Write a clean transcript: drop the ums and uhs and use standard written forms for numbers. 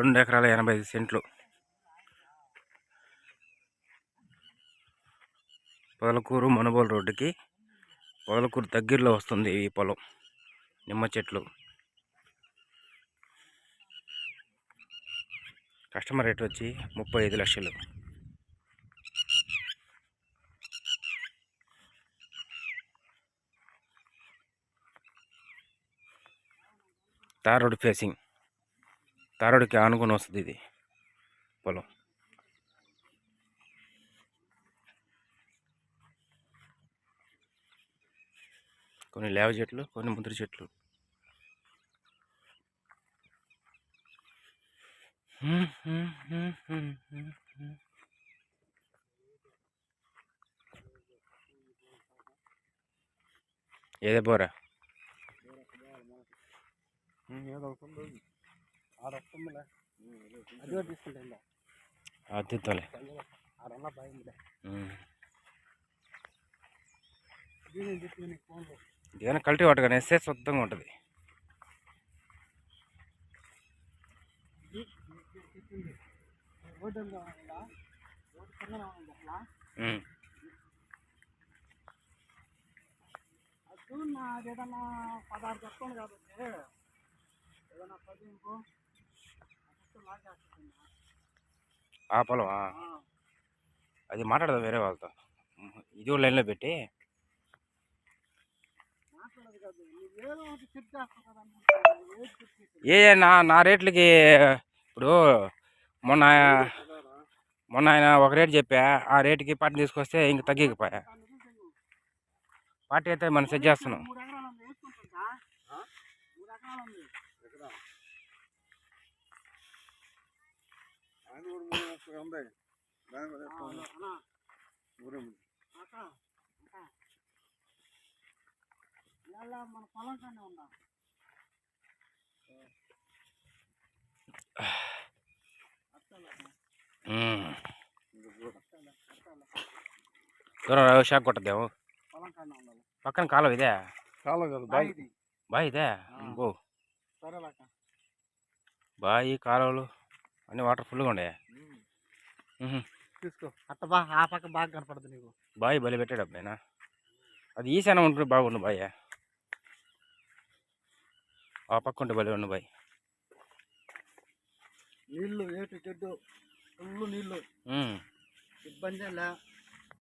2 ఎకరాల 85 సెంట్లు. పొదలకూరు మనుబోలు రోడ్డుకి పొదలకూరు దగ్గరలో వస్తుంది ఈ పొలం. నిమ్మ చెట్లు. కస్టమర్ రేట్ వచ్చి 35 లక్షలు. Tar road facing. తార్ రోడ్డుకి ఆనుకొని వస్తుంది ఇది పొలం. కొన్ని లేవ చెట్లు, కొన్ని ముద్ర చెట్లు. ఏదే బోరా అద్దుతోలే ఏదైనా కల్టీ వాటర్ కానీ వేస్తే శుద్ధంగా ఉంటుంది. ఏదన్నా 16 చెప్తాను కాబట్టి ఏదన్నా 10 ఆ పొలం అది మాట్లాడదా వేరే వాళ్ళతో. ఇది కూడా లైన్లో పెట్టి నా రేట్లకి ఇప్పుడు మొన్న ఆయన ఒక రేటు చెప్పా, ఆ రేటుకి పార్టీ తీసుకొస్తే ఇంక తగ్గిపోయా. పార్టీ అయితే మనం సెట్ చేస్తున్నాం. మన పొలం కన్నా ఉందా దూరం షాక్ కొట్టద్దేమో. పక్కన కాలువ ఇదే. కాలువ కదా బాయ్ ఇదే. బో బాయి కాలువలు అన్ని వాటర్ ఫుల్గా ఉండే. తీసుకో అట్ట బా ఆ పక్క బాగా కనపడుతుంది నీకు. బాయి బలి పెట్టాడు అబ్బాయినా. అది ఈశానం ఉంటే బాగుండు బాయ్. ఆ పక్క ఉంటే బలి ఉండు బాయ్. నీళ్ళు ఏటు చెడ్డు ఫుల్ నీళ్ళు ఇబ్బంది లే.